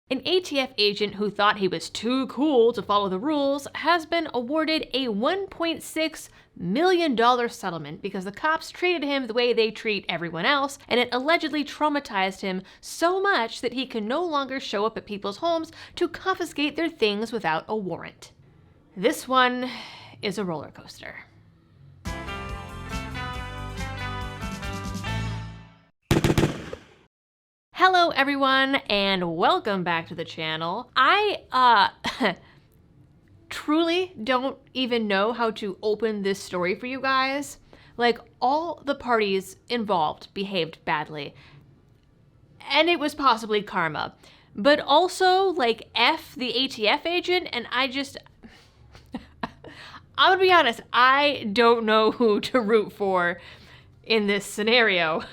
An ATF agent who thought he was too cool to follow the rules has been awarded a $1.6 million settlement because the cops treated him the way they treat everyone else, and it allegedly traumatized him so much that he can no longer show up at people's homes to confiscate their things without a warrant. This one is a roller coaster. Hello everyone, and welcome back to the channel. I truly don't even know how to open this story for you guys. Like, all the parties involved behaved badly, and it was possibly karma. But also, like, F the ATF agent, and I'm gonna be honest, I don't know who to root for in this scenario.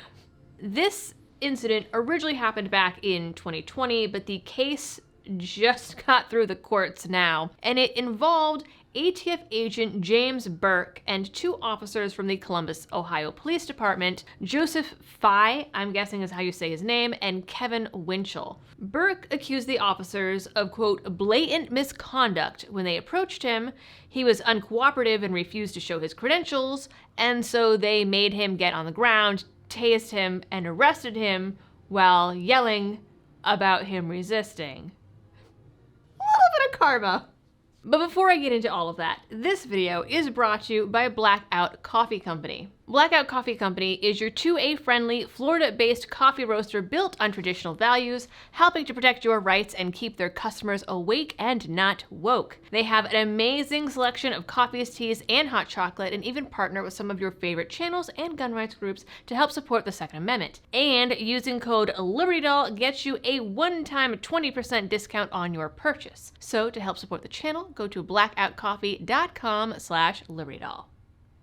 This incident originally happened back in 2020, but the case just got through the courts now, and it involved ATF agent James Burke and two officers from the Columbus, Ohio Police Department, Joseph Fye, I'm guessing is how you say his name, and Kevin Winchell. Burke accused the officers of, quote, blatant misconduct when they approached him. He was uncooperative and refused to show his credentials, and so they made him get on the ground, tased him, and arrested him while yelling about him resisting. A little bit of karma. But before I get into all of that, this video is brought to you by Blackout Coffee Company. Blackout Coffee Company is your 2A-friendly, Florida-based coffee roaster built on traditional values, helping to protect your rights and keep their customers awake and not woke. They have an amazing selection of coffees, teas, and hot chocolate, and even partner with some of your favorite channels and gun rights groups to help support the Second Amendment. And using code LibertyDoll gets you a one-time 20% discount on your purchase. So to help support the channel, go to blackoutcoffee.com/LibertyDoll.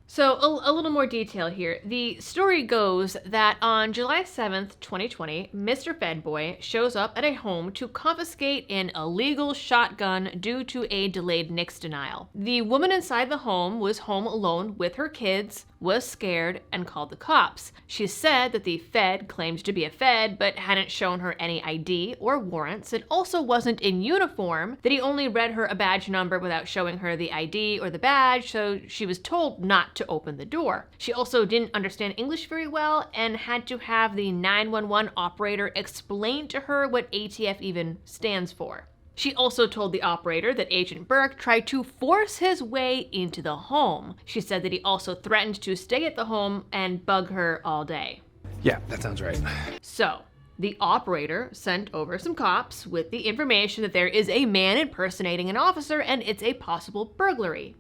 So a little more detail here. The story goes that on July 7th, 2020, Mr. Fedboy shows up at a home to confiscate an illegal shotgun due to a delayed NICS denial. The woman inside the home was home alone with her kids, was scared, and called the cops. She said that the Fed claimed to be a Fed but hadn't shown her any ID or warrants, and also wasn't in uniform, that he only read her a badge number without showing her the ID or the badge, so she was told not to open the door. She also didn't understand English very well and had to have the 911 operator explain to her what ATF even stands for. She also told the operator that Agent Burke tried to force his way into the home. She said that he also threatened to stay at the home and bug her all day. Yeah, that sounds right. So, the operator sent over some cops with the information that there is a man impersonating an officer and it's a possible burglary.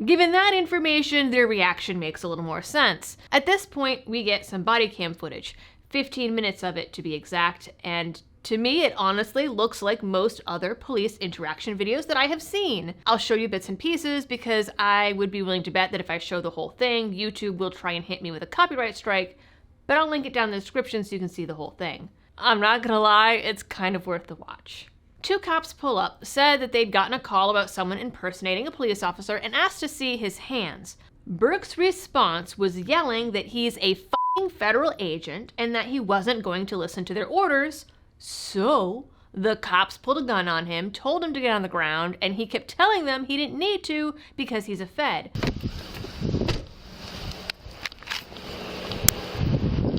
Given that information, their reaction makes a little more sense. At this point, we get some body cam footage, 15 minutes of it to be exact, and to me, it honestly looks like most other police interaction videos that I have seen. I'll show you bits and pieces because I would be willing to bet that if I show the whole thing, YouTube will try and hit me with a copyright strike, but I'll link it down in the description so you can see the whole thing. I'm not gonna lie, it's kind of worth the watch. Two cops pull up, said that they'd gotten a call about someone impersonating a police officer and asked to see his hands. Burke's response was yelling that he's a f***ing federal agent and that he wasn't going to listen to their orders. So the cops pulled a gun on him, told him to get on the ground, and he kept telling them he didn't need to because he's a Fed.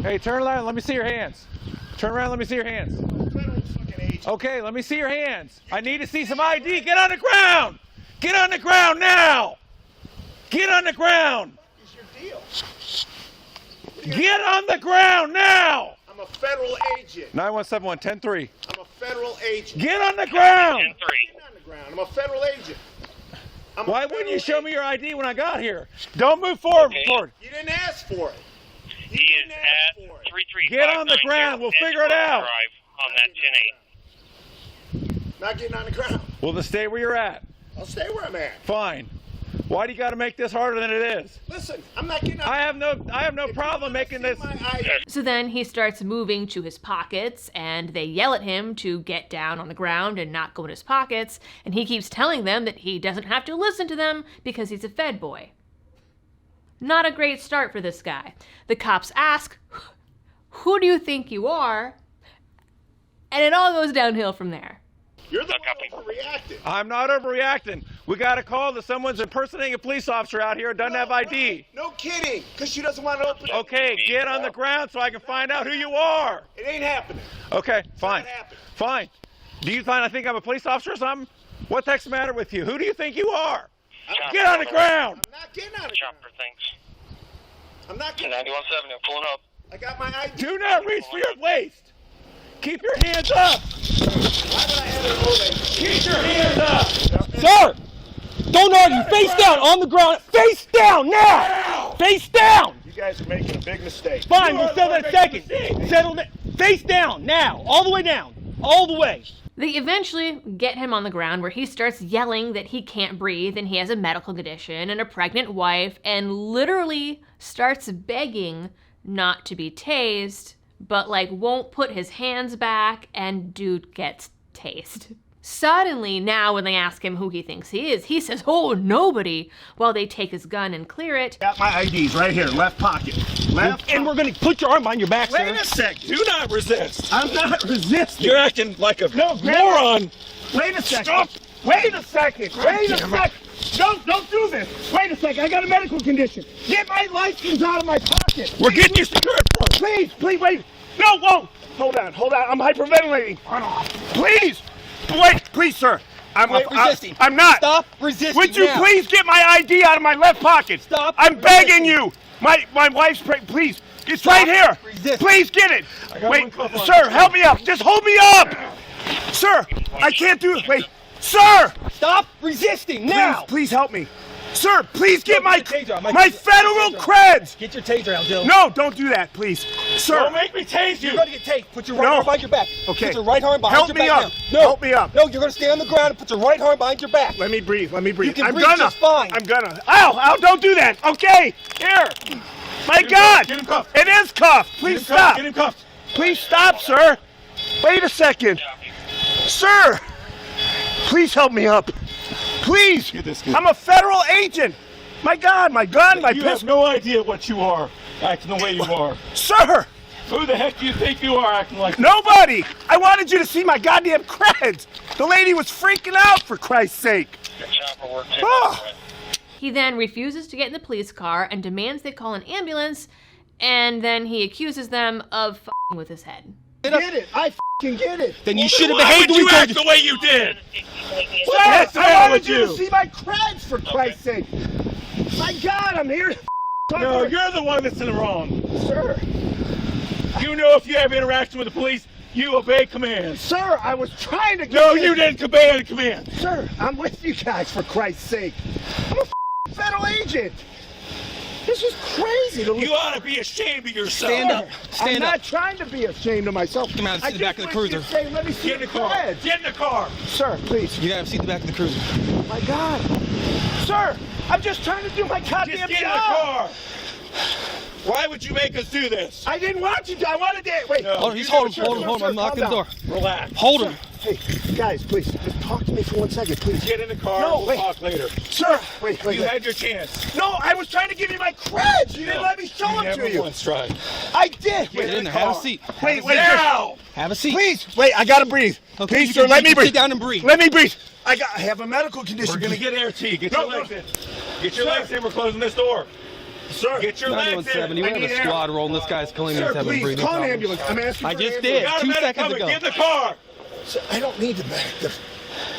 Hey, turn around, let me see your hands. Turn around, let me see your hands. Okay, let me see your hands. I need to see some ID. Get on the ground! Get on the ground now! Get on the ground! What is your deal? Get on the ground now! I'm a federal agent. 917-1-10-3. I'm a federal agent. Get on the ground! Get on the ground. I'm a federal agent. Why wouldn't you show me your ID when I got here? Don't move forward. You didn't ask for it. He is at 335. Get on the ground. We'll figure it out. On that 10-8. Not getting on the ground. Well, then stay where you're at. I'll stay where I'm at. Fine. Why do you got to make this harder than it is? Listen, I'm not getting on. I have no problem making this. So then he starts moving to his pockets, and they yell at him to get down on the ground and not go in his pockets, and he keeps telling them that he doesn't have to listen to them because he's a Fed boy. Not a great start for this guy. The cops ask, "Who do you think you are?" And it all goes downhill from there. You're the copy. one overreacting. I'm not overreacting. We got a call that someone's impersonating a police officer out here and doesn't have ID. No kidding, because she doesn't want to open it. Okay, get on the ground so I can find out who you are. It ain't happening. Okay, fine. not happening. Fine. Do you think I think I'm a police officer or something? What the heck's the matter with you? Who do you think you are? Get on the ground! I'm not getting out of Chopper, thanks. I'm not getting 91.7, I'm pulling up. I got my ID. Do not reach for your waist! Keep your hands up! Why would I have an old lady? Keep your hands up! Sir! Don't argue. Face down on the ground. Face down now! Face down! You guys are making a big mistake. Fine, You we'll are settle the that one second. making mistakes. Settle that. Face down now. All the way down. All the way. They eventually get him on the ground where he starts yelling that he can't breathe and he has a medical condition and a pregnant wife and literally starts begging not to be tased, but like won't put his hands back, and dude gets tased. Suddenly, now when they ask him who he thinks he is, he says, "Oh, nobody," while they take his gun and clear it. Got my IDs right here, left pocket. Left. And we're going to put your arm behind your back, sir. Wait a second. Do not resist! I'm not resisting. You're acting like a No, moron! Wait a second. Stop. Wait a second. Wait a second. Don't do this. Wait a second. I got a medical condition. Get my license out of my pocket. We're getting you secured first! Please, wait. No, whoa. Hold on. I'm hyperventilating. Please. Wait, please, sir. I'm resisting. I'm not. Stop resisting. Would you now. please get my ID out of my left pocket? Stop I'm resisting. begging you. My wife's pregnant. Please. It's right here. resisting. Please get it. got Wait, one cuff on. sir, help me up. Just hold me up. Sir, I can't do it. Wait. Sir, Stop resisting now. please help me. Sir, please get my Get your taser out. my federal creds. Get your taser out, Jill. No, don't do that, please. Sir, Don't make me tase you! You're going to get tased. Put your right No. arm behind your back. Okay. Put your right arm behind help your me back up. now. No. Help me up. No, you're going to stay on the ground and put your right arm behind your back. Let me breathe. You can I'm breathe gonna. just fine. I'm gonna. Ow, don't do that. Okay, here. My God. Get him cuffed. It is cuffed. Please stop. Get him cuffed! Please stop, sir. Wait a second. Sir, please help me up. Please. Get this kid. I'm a federal agent. My God, my gun, my You have pistol. no idea what you are, acting the way you are. Sir, Who the heck do you think you are, acting like nobody. I wanted you to see my goddamn creds. The lady was freaking out, for Christ's sake. Chopper work Oh. He then refuses to get in the police car and demands they call an ambulance, and then he accuses them of f***ing with his head. Get it. I f***ing get it. Then you should have Why behaved would the way you you act the way you did? Yes, the I hell wanted with you you? to see my creds, for Christ's sake. My God, I'm here to talk No, to you're the one that's in the wrong. Sir. You know if you have interaction with the police, you obey commands. Sir, I was trying to get No, this- you didn't obey any command. Sir, I'm with you guys, for Christ's sake. I'm a federal agent. This is crazy. You ought to be ashamed of yourself. Stand up. I'm Stand not up. trying to be ashamed of myself. Come out and sit I in the back just of the want you cruiser. to Say, let me see Get in the the car. creds. Get in the car. Sir, please. You got to have a seat in the back of the cruiser. My God. Sir, I'm just trying to do my Just goddamn get in the job. car. Why would you make us do this? I didn't want you to. I wanted to. Wait. No. Hold on, he's You holding never him. Hold him. I'm knocking the door. Relax. Hold him. Hey, guys, please, just talk to me for 1 second, please. Get in the car. No, we'll wait. talk later. Sir, wait. You had your chance. No, I was trying to give you my creds. You didn't let me show them Never to you. once tried. I did. Get Get in in there. the Have a car. seat. Wait, Now! Have a seat. Please, wait, I gotta breathe. Okay, Please, you sir, can- let you me can breathe. sit down and breathe. Let me breathe. I have a medical condition. We're gonna get air tea. Get No, your legs no. in. Get your legs in. We're closing this door. Sir, Get your legs in. 9170. We I have need a air. squad rolling. This guy's claiming he's sir, having please, breathing call an problems. ambulance. I'm asking I for just an did. ambulance. Got a 2 medic seconds coming. ago. Get in the car. Sir, I don't need the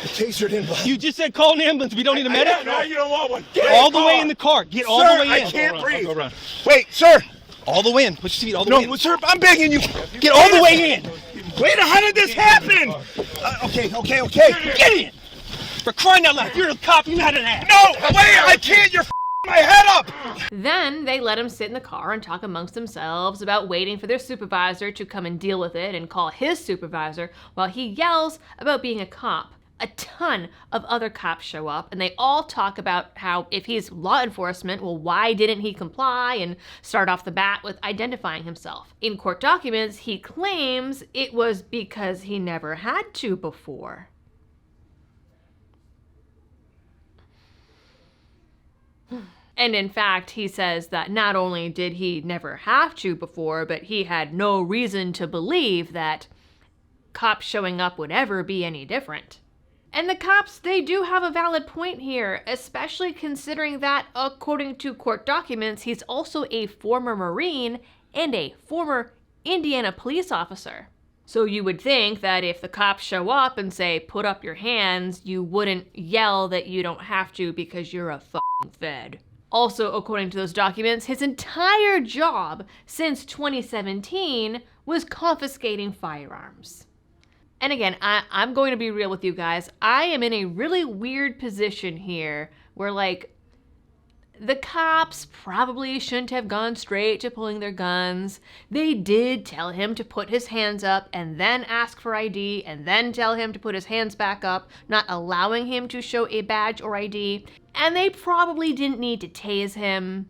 taser didn't bother. You just said call an ambulance. We don't need a medic. Yeah, now you don't want one. All the way in the car. Get all the Sir, way I in. can't breathe. Go run. Wait, sir. All the way in. Put your feet all the No, way in. sir, I'm begging you. Get all the way in. Wait, how did this happen? Okay. Get in. For crying out loud. You're a cop. You're not an ass. No, wait, I can't. You're my head up. Then they let him sit in the car and talk amongst themselves about waiting for their supervisor to come and deal with it and call his supervisor while he yells about being a cop. A ton of other cops show up and they all talk about how if he's law enforcement, well, why didn't he comply and start off the bat with identifying himself? In court documents, he claims it was because he never had to before. And in fact, he says that not only did he never have to before, but he had no reason to believe that cops showing up would ever be any different. And the cops, they do have a valid point here, especially considering that, according to court documents, he's also a former Marine and a former Indiana police officer. So you would think that if the cops show up and say, put up your hands, you wouldn't yell that you don't have to because you're a fucking Fed. Also, according to those documents, his entire job since 2017 was confiscating firearms. And again, I'm going to be real with you guys. I am in a really weird position here where, like, the cops probably shouldn't have gone straight to pulling their guns. They did tell him to put his hands up and then ask for ID and then tell him to put his hands back up, not allowing him to show a badge or ID. And they probably didn't need to tase him.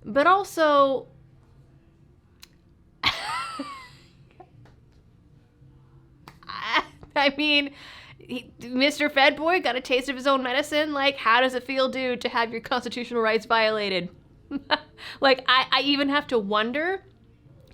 But also, I mean, Mr. Fed Boy got a taste of his own medicine. Like, how does it feel, dude, to have your constitutional rights violated? Like, I even have to wonder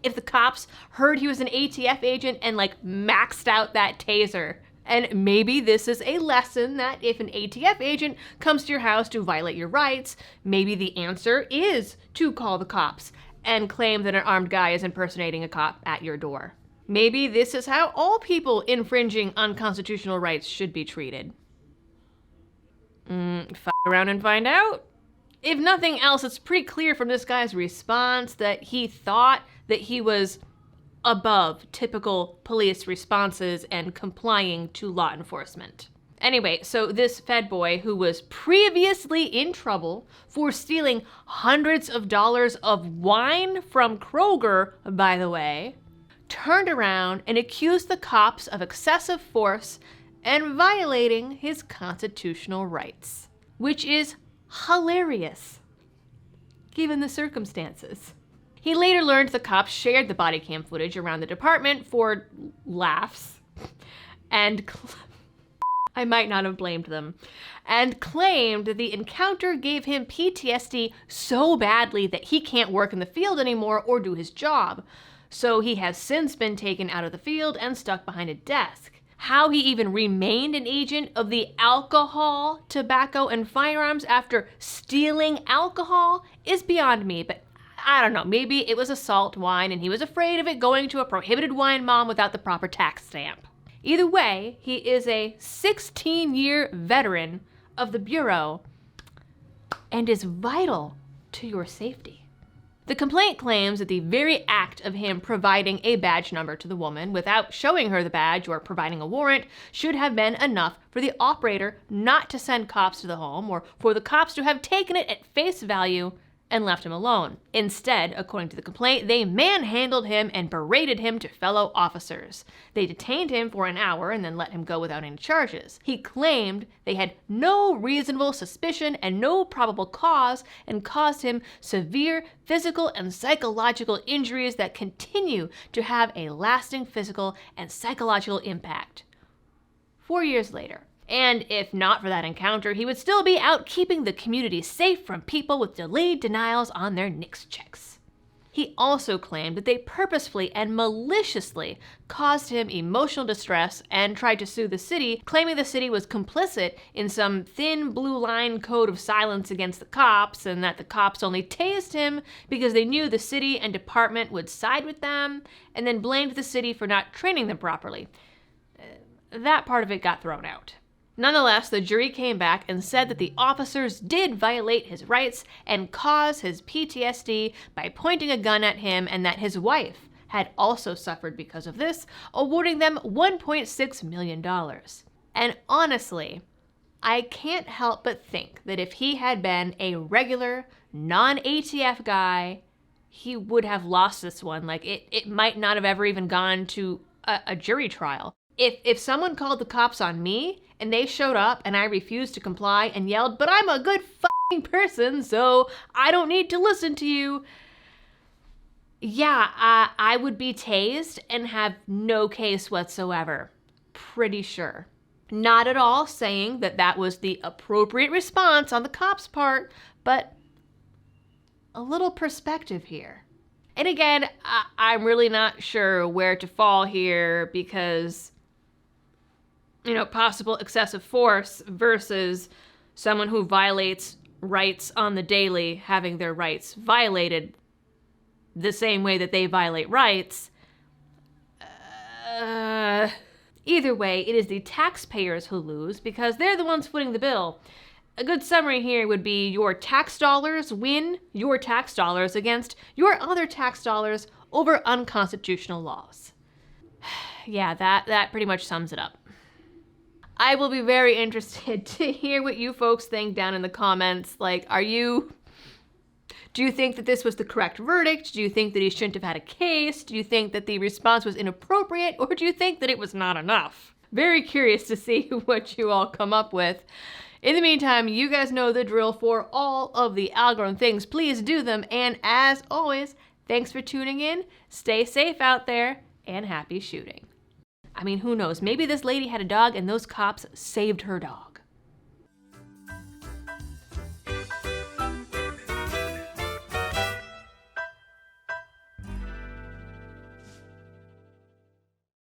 if the cops heard he was an ATF agent and, like, maxed out that taser. And maybe this is a lesson that if an ATF agent comes to your house to violate your rights, maybe the answer is to call the cops and claim that an armed guy is impersonating a cop at your door. Maybe this is how all people infringing unconstitutional rights should be treated. Fuck around and find out. If nothing else, it's pretty clear from this guy's response that he thought that he was above typical police responses and complying to law enforcement. Anyway, so this Fed boy, who was previously in trouble for stealing hundreds of dollars of wine from Kroger, by the way, turned around and accused the cops of excessive force and violating his constitutional rights, which is hilarious, given the circumstances. He later learned the cops shared the body cam footage around the department for laughs, and I might not have blamed them, and claimed the encounter gave him PTSD so badly that he can't work in the field anymore or do his job. So he has since been taken out of the field and stuck behind a desk. How he even remained an agent of the alcohol, tobacco, and firearms after stealing alcohol is beyond me, but I don't know, maybe it was assault wine and he was afraid of it going to a prohibited wine mom without the proper tax stamp. Either way, he is a 16-year veteran of the Bureau and is vital to your safety. The complaint claims that the very act of him providing a badge number to the woman without showing her the badge or providing a warrant should have been enough for the operator not to send cops to the home or for the cops to have taken it at face value and left him alone. Instead, according to the complaint, they manhandled him and berated him to fellow officers. They detained him for an hour and then let him go without any charges. He claimed they had no reasonable suspicion and no probable cause and caused him severe physical and psychological injuries that continue to have a lasting physical and psychological impact. 4 years later. And if not for that encounter, he would still be out keeping the community safe from people with delayed denials on their NICS checks. He also claimed that they purposefully and maliciously caused him emotional distress and tried to sue the city, claiming the city was complicit in some thin blue line code of silence against the cops and that the cops only tased him because they knew the city and department would side with them, and then blamed the city for not training them properly. That part of it got thrown out. Nonetheless, the jury came back and said that the officers did violate his rights and cause his PTSD by pointing a gun at him, and that his wife had also suffered because of this, awarding them $1.6 million. And honestly, I can't help but think that if he had been a regular, non-ATF guy, he would have lost this one. Like, it might not have ever even gone to a jury trial. If someone called the cops on me and they showed up and I refused to comply and yelled, "But I'm a good fucking person, so I don't need to listen to you," yeah, I would be tased and have no case whatsoever. Pretty sure. Not at all saying that that was the appropriate response on the cops' part, but a little perspective here. And again, I'm really not sure where to fall here because possible excessive force versus someone who violates rights on the daily having their rights violated the same way that they violate rights. Either way, it is the taxpayers who lose because they're the ones footing the bill. A good summary here would be your tax dollars win your tax dollars against your other tax dollars over unconstitutional laws. Yeah, that pretty much sums it up. I will be very interested to hear what you folks think down in the comments. Like, do you think that this was the correct verdict? Do you think that he shouldn't have had a case? Do you think that the response was inappropriate? Or do you think that it was not enough? Very curious to see what you all come up with. In the meantime, you guys know the drill for all of the algorithm things. Please do them. And as always, thanks for tuning in. Stay safe out there and happy shooting. I mean, who knows? Maybe this lady had a dog and those cops saved her dog.